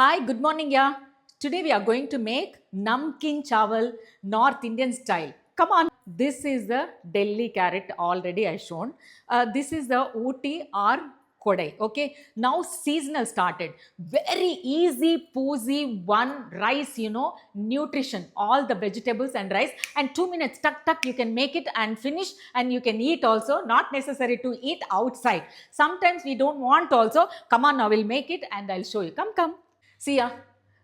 Hi, good morning, yeah. Today we are going to make namkeen chawal North Indian style. Come on, this is the Delhi carrot already I shown. This is the Ooty or Kodai. Okay, now seasonal started. Very easy, poosy one rice, nutrition, all the vegetables and rice, and 2 minutes, tuck tuck, you can make it and finish, and you can eat also. Not necessary to eat outside. Sometimes we don't want also. Come on, now we'll make it and I'll show you. Come. See, yeah,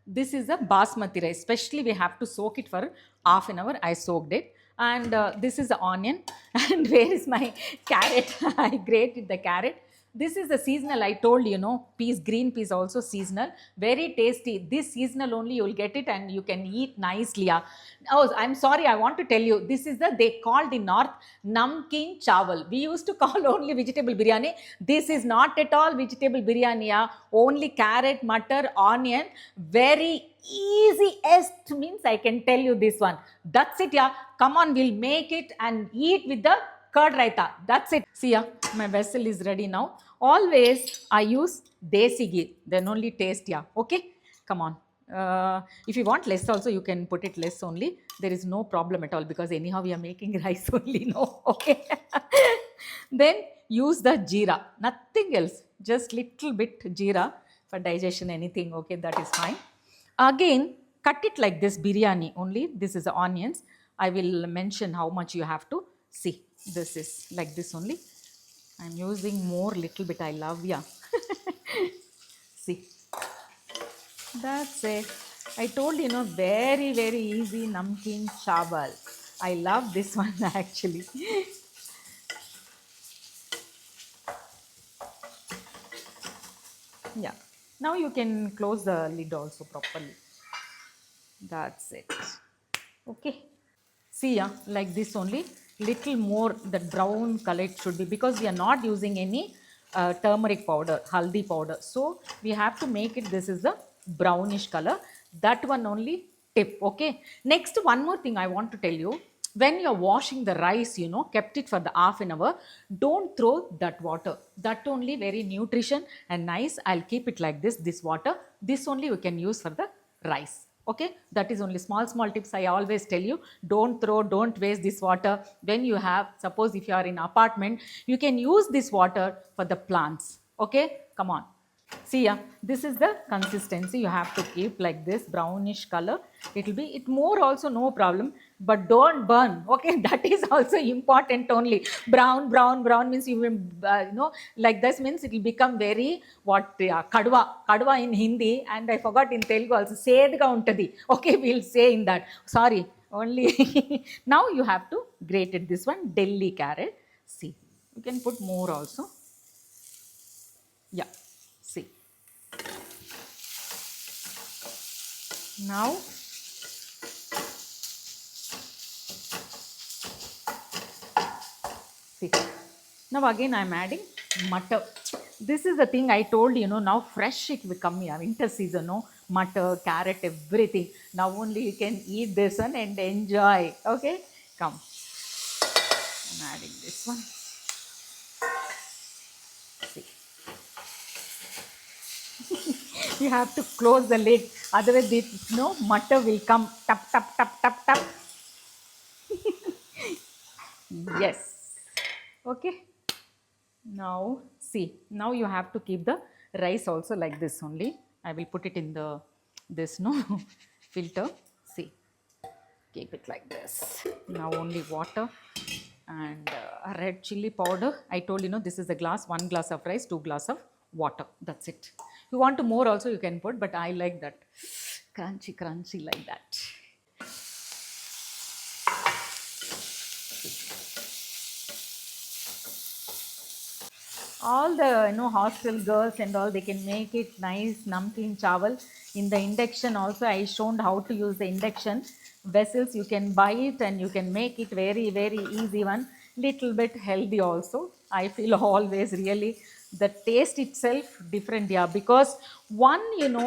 this is a basmati rice. Especially, we have to soak it for half an hour. I soaked it, and this is the onion. And where is my carrot? I grated the carrot. This is the seasonal. I told peas, green peas also seasonal. Very tasty. This seasonal only you will get it, and you can eat nicely. Yeah. Oh, I'm sorry. I want to tell you. This is the they called in North namkeen chawal. We used to call only vegetable biryani. This is not at all vegetable biryani. Yeah. Only carrot, mutter, onion. Very easiest means I can tell you this one. That's it. Yeah. Come on, we'll make it and eat with the curd raita. That's it. See, yeah, my vessel is ready now. Always I use desi ghee. Then only taste. Yeah. Okay. Come on. If you want less also, you can put it less only. There is no problem at all because anyhow we are making rice only. No. Okay. Then use the jeera. Nothing else. Just little bit jeera for digestion. Anything. Okay. That is fine. Again, cut it like this biryani only. This is the onions. I will mention how much you have to see. This is like this only. I'm using more little bit. I love, yeah. See, that's it. I told very, very easy namkeen chawal. I love this one actually. Yeah. Now you can close the lid also properly. That's it. Okay. See, yeah, like this only. Little more the brown color it should be because we are not using any turmeric powder, haldi powder. So we have to make it. This is the brownish color. That one only tip. Okay. Next, one more thing I want to tell you. When you're washing the rice, kept it for the half an hour, don't throw that water. That only very nutrition and nice. I'll keep it like this. This water. This only we can use for the rice. Okay, that is only small tips I always tell you. Don't waste this water. When you have, suppose if you are in apartment, you can use this water for the plants. Okay, come on. See, yeah, this is the consistency. You have to keep like this brownish color. It will be it more also, no problem, but don't burn. Okay, that is also important only. Brown means you will like this means it will become very what, yeah, kadwa in Hindi, and I forgot in Telugu also sedga untadi. Okay, we'll say in that. Sorry, only now you have to grate it. This one Delhi carrot. See, you can put more also. Yeah, see. Now, see. Now again I am adding mutter. This is the thing I told now fresh it will come here. Winter season, no? Mutter, carrot, everything. Now only you can eat this one and enjoy. Okay? Come. I'm adding this one. See. You have to close the lid. Otherwise, this mutter will come. Tap. Yes. Okay. Now, see. Now you have to keep the rice also like this only. I will put it in the this filter. See. Keep it like this. Now only water and red chili powder. I told this is the glass. 1 glass of rice, 2 glass of water. That's it. If you want to more also you can put, but I like that crunchy like that. All the hostel girls and all, they can make it nice namkeen chawal. In the induction also I shown how to use the induction vessels. You can buy it and you can make it very, very easy one. Little bit healthy also. I feel always really the taste itself different, yeah, because one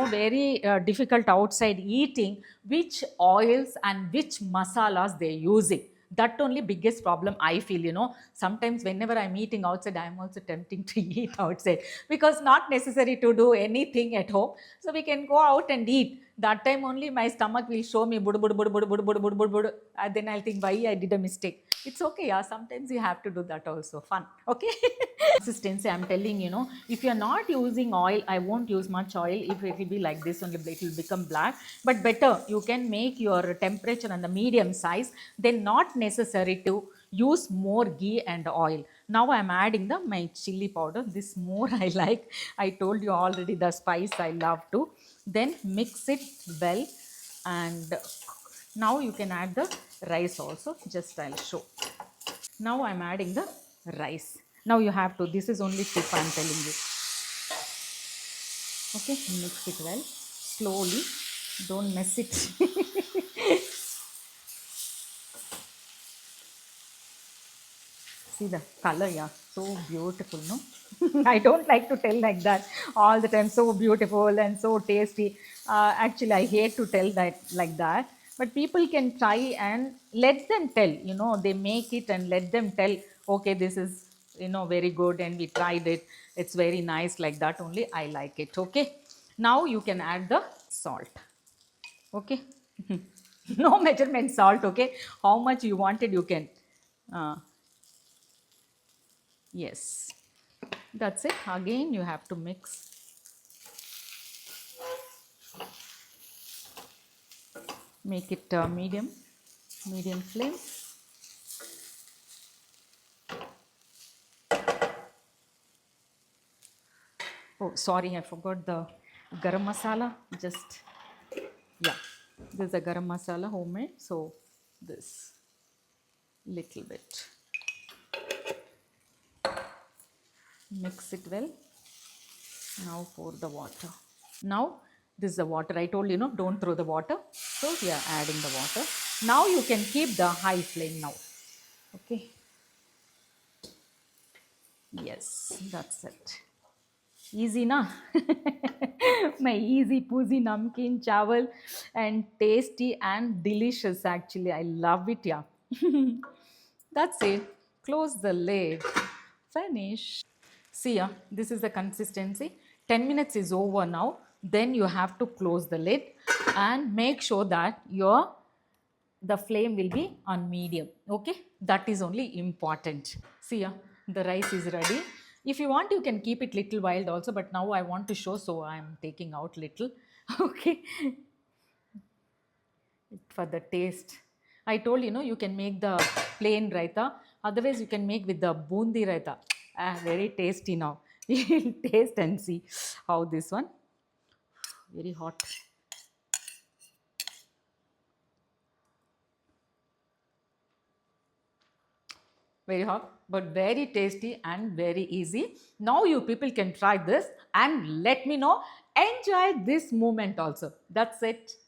very difficult outside eating which oils and which masalas they're using. That only biggest problem I feel, sometimes whenever I'm eating outside, I'm also tempting to eat outside, because not necessary to do anything at home, so we can go out and eat. That time only my stomach will show me bud bud bud bud bud bud bud bud bud, and then I'll think why I did a mistake. It's okay, yeah, sometimes you have to do that also, fun. Okay. Consistency, I'm telling, if you're not using oil, I won't use much oil. If it will be like this only, it will become black. But better, you can make your temperature on the medium size, then not necessary to use more ghee and oil. Now I'm adding the my chili powder. This more I like. I told you already the spice I love to. Then mix it well, and now you can add the rice also. Just I'll show. Now I'm adding the rice. Now you have to, this is only tip I'm telling you. Okay, mix it well, slowly, don't mess it. See the color, yeah, so beautiful, no? I don't like to tell like that all the time, so beautiful and so tasty. Actually, I hate to tell that like that, but people can try and let them tell, they make it and let them tell, okay, this is, very good and we tried it. It's very nice, like that only I like it. Okay. Now you can add the salt. Okay. No measurement salt. Okay. How much you wanted, you can. Uh, yes. That's it. Again, you have to mix. Make it medium flame. Oh, sorry, I forgot the garam masala. Just, yeah, this is a garam masala homemade. So, this little bit. Mix it well. Now pour the water. Now this is the water. I told you, don't throw the water. So we are adding the water. Now you can keep the high flame now. Okay. Yes, that's it. Easy na? My easy poosy namkeen chawal, and tasty and delicious actually. I love it, yeah. That's it. Close the lid. Finish. See, yeah, this is the consistency. 10 minutes is over now. Then you have to close the lid and make sure that the flame will be on medium. Okay, that is only important. See, yeah, the rice is ready. If you want, you can keep it little while also, but now I want to show, so I'm taking out little. Okay, for the taste. I told you can make the plain raita. Otherwise, you can make with the bundi raita. Very tasty now. You'll taste and see how this one. Very hot. Very hot, but very tasty and very easy. Now you people can try this and let me know. Enjoy this moment also. That's it.